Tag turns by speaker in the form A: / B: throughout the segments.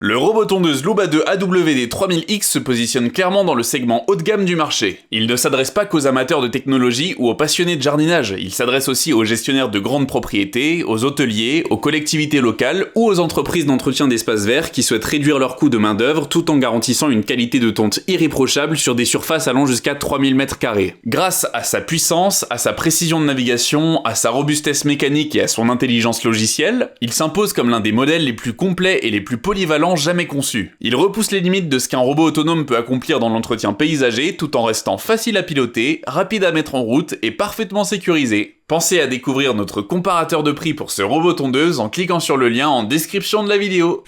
A: Le robot tondeuse Luba 2 AWD 3000X se positionne clairement dans le segment haut de gamme du marché. Il ne s'adresse pas qu'aux amateurs de technologie ou aux passionnés de jardinage, il s'adresse aussi aux gestionnaires de grandes propriétés, aux hôteliers, aux collectivités locales ou aux entreprises d'entretien d'espaces verts qui souhaitent réduire leurs coûts de main-d'œuvre tout en garantissant une qualité de tonte irréprochable sur des surfaces allant jusqu'à 3000 m². Grâce à sa puissance, à sa précision de navigation, à sa robustesse mécanique et à son intelligence logicielle, il s'impose comme l'un des modèles les plus complets et les plus polyvalents jamais conçu. Il repousse les limites de ce qu'un robot autonome peut accomplir dans l'entretien paysager tout en restant facile à piloter, rapide à mettre en route et parfaitement sécurisé. Pensez à découvrir notre comparateur de prix pour ce robot tondeuse en cliquant sur le lien en description de la vidéo.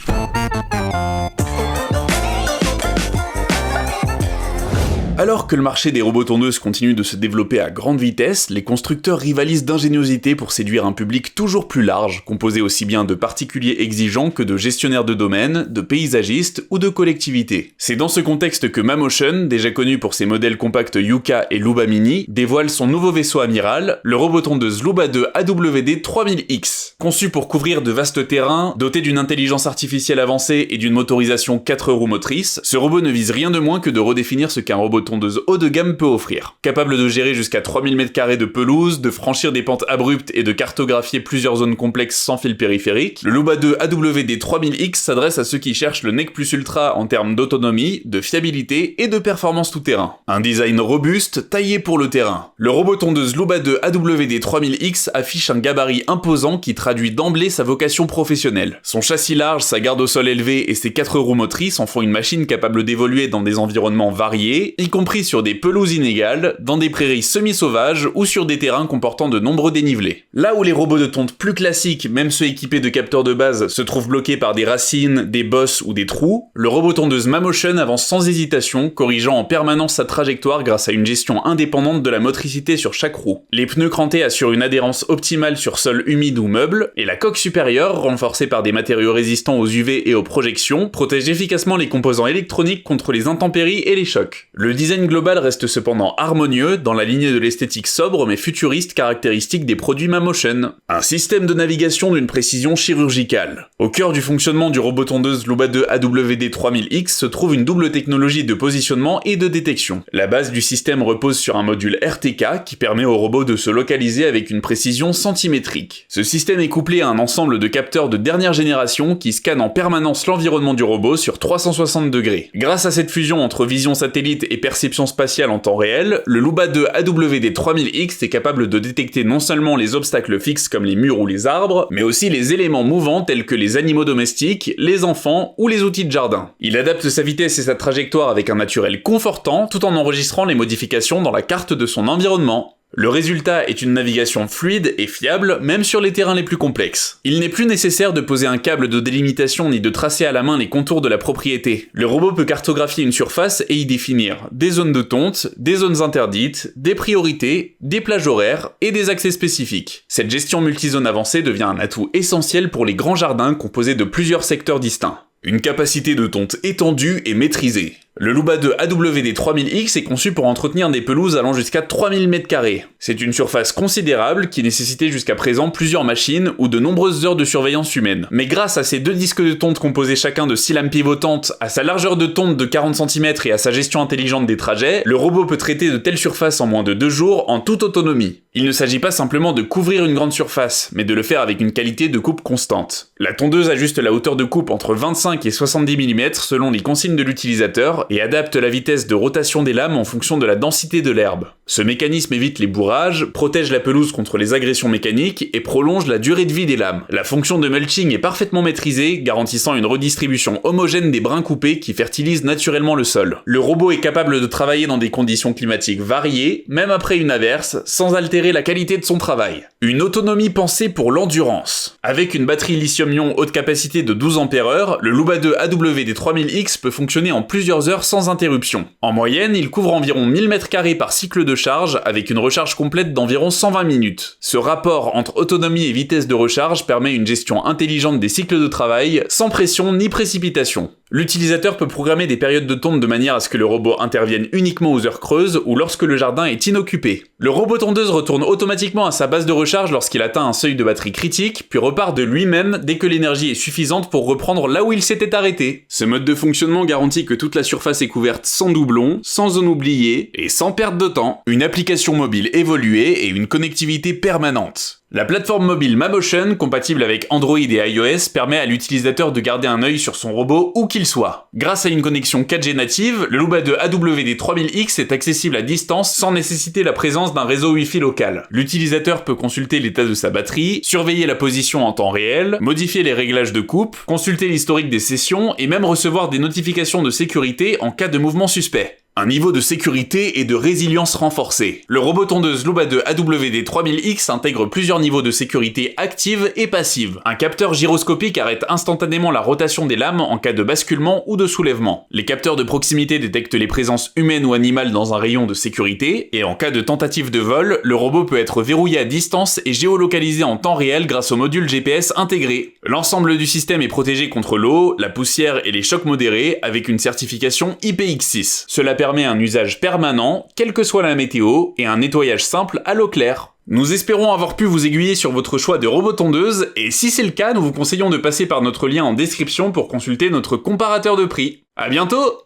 A: Alors que le marché des robots tondeuses continue de se développer à grande vitesse, les constructeurs rivalisent d'ingéniosité pour séduire un public toujours plus large, composé aussi bien de particuliers exigeants que de gestionnaires de domaine, de paysagistes ou de collectivités. C'est dans ce contexte que Mamotion, déjà connu pour ses modèles compacts Yuka et Luba Mini, dévoile son nouveau vaisseau amiral, le robot tondeuse Luba 2 AWD 3000X. Conçu pour couvrir de vastes terrains, doté d'une intelligence artificielle avancée et d'une motorisation 4 roues motrices, ce robot ne vise rien de moins que de redéfinir ce qu'un robot tondeuse haut de gamme peut offrir. Capable de gérer jusqu'à 3000 m² de pelouse, de franchir des pentes abruptes et de cartographier plusieurs zones complexes sans fil périphérique, le Luba 2 AWD 3000X s'adresse à ceux qui cherchent le nec plus ultra en termes d'autonomie, de fiabilité et de performance tout-terrain. Un design robuste, taillé pour le terrain. Le robot tondeuse Luba 2 AWD 3000X affiche un gabarit imposant qui traduit d'emblée sa vocation professionnelle. Son châssis large, sa garde au sol élevée et ses 4 roues motrices en font une machine capable d'évoluer dans des environnements variés, y compris sur des pelouses inégales, dans des prairies semi-sauvages ou sur des terrains comportant de nombreux dénivelés. Là où les robots de tonte plus classiques, même ceux équipés de capteurs de base, se trouvent bloqués par des racines, des bosses ou des trous, le robot tondeuse Mamotion avance sans hésitation, corrigeant en permanence sa trajectoire grâce à une gestion indépendante de la motricité sur chaque roue. Les pneus crantés assurent une adhérence optimale sur sol humide ou meuble, et la coque supérieure, renforcée par des matériaux résistants aux UV et aux projections, protège efficacement les composants électroniques contre les intempéries et les chocs. Le design global reste cependant harmonieux, dans la lignée de l'esthétique sobre mais futuriste caractéristique des produits Mamotion. Un système de navigation d'une précision chirurgicale. Au cœur du fonctionnement du robot tondeuse Luba 2 AWD 3000X se trouve une double technologie de positionnement et de détection. La base du système repose sur un module RTK qui permet au robot de se localiser avec une précision centimétrique. Ce système est couplé à un ensemble de capteurs de dernière génération qui scannent en permanence l'environnement du robot sur 360 degrés. Grâce à cette fusion entre vision satellite et perception spatiale en temps réel, le Luba 2 AWD 3000X est capable de détecter non seulement les obstacles fixes comme les murs ou les arbres, mais aussi les éléments mouvants tels que les animaux domestiques, les enfants ou les outils de jardin. Il adapte sa vitesse et sa trajectoire avec un naturel confortant tout en enregistrant les modifications dans la carte de son environnement. Le résultat est une navigation fluide et fiable, même sur les terrains les plus complexes. Il n'est plus nécessaire de poser un câble de délimitation ni de tracer à la main les contours de la propriété. Le robot peut cartographier une surface et y définir des zones de tonte, des zones interdites, des priorités, des plages horaires et des accès spécifiques. Cette gestion multizone avancée devient un atout essentiel pour les grands jardins composés de plusieurs secteurs distincts. Une capacité de tonte étendue et maîtrisée. Le Luba 2 AWD 3000X est conçu pour entretenir des pelouses allant jusqu'à 3000 m². C'est une surface considérable qui nécessitait jusqu'à présent plusieurs machines ou de nombreuses heures de surveillance humaine. Mais grâce à ses 2 disques de tonte composés chacun de 6 lames pivotantes, à sa largeur de tonte de 40 cm et à sa gestion intelligente des trajets, le robot peut traiter de telles surfaces en moins de 2 jours en toute autonomie. Il ne s'agit pas simplement de couvrir une grande surface, mais de le faire avec une qualité de coupe constante. La tondeuse ajuste la hauteur de coupe entre 25 et 70 mm selon les consignes de l'utilisateur et adapte la vitesse de rotation des lames en fonction de la densité de l'herbe. Ce mécanisme évite les bourrages, protège la pelouse contre les agressions mécaniques et prolonge la durée de vie des lames. La fonction de mulching est parfaitement maîtrisée, garantissant une redistribution homogène des brins coupés qui fertilisent naturellement le sol. Le robot est capable de travailler dans des conditions climatiques variées, même après une averse, sans altérer la qualité de son travail. Une autonomie pensée pour l'endurance. Avec une batterie lithium-ion haute capacité de 12 Ah, le Luba 2 AWD 3000X peut fonctionner en plusieurs heures sans interruption. En moyenne, il couvre environ 1000 m² par cycle de charge avec une recharge complète d'environ 120 minutes. Ce rapport entre autonomie et vitesse de recharge permet une gestion intelligente des cycles de travail, sans pression ni précipitation. L'utilisateur peut programmer des périodes de tonte de manière à ce que le robot intervienne uniquement aux heures creuses ou lorsque le jardin est inoccupé. Le robot tondeuse retourne automatiquement à sa base de recharge lorsqu'il atteint un seuil de batterie critique, puis repart de lui-même dès que l'énergie est suffisante pour reprendre là où il s'était arrêté. Ce mode de fonctionnement garantit que toute la surface est couverte sans doublons, sans zone oubliée et sans perte de temps. Une application mobile évoluée et une connectivité permanente. La plateforme mobile MaMotion, compatible avec Android et iOS, permet à l'utilisateur de garder un œil sur son robot où qu'il soit. Grâce à une connexion 4G native, le Luma 2 AWD3000X est accessible à distance sans nécessiter la présence d'un réseau Wi-Fi local. L'utilisateur peut consulter l'état de sa batterie, surveiller la position en temps réel, modifier les réglages de coupe, consulter l'historique des sessions et même recevoir des notifications de sécurité en cas de mouvement suspect. Un niveau de sécurité et de résilience renforcé. Le robot tondeuse Luma 2 AWD3000X intègre plusieurs niveaux de sécurité active et passive. Un capteur gyroscopique arrête instantanément la rotation des lames en cas de basculement ou de soulèvement. Les capteurs de proximité détectent les présences humaines ou animales dans un rayon de sécurité, et en cas de tentative de vol, le robot peut être verrouillé à distance et géolocalisé en temps réel grâce au module GPS intégré. L'ensemble du système est protégé contre l'eau, la poussière et les chocs modérés avec une certification IPX6. Cela permet un usage permanent, quelle que soit la météo, et un nettoyage simple à l'eau claire. Nous espérons avoir pu vous aiguiller sur votre choix de robot tondeuse, et si c'est le cas, nous vous conseillons de passer par notre lien en description pour consulter notre comparateur de prix. À bientôt!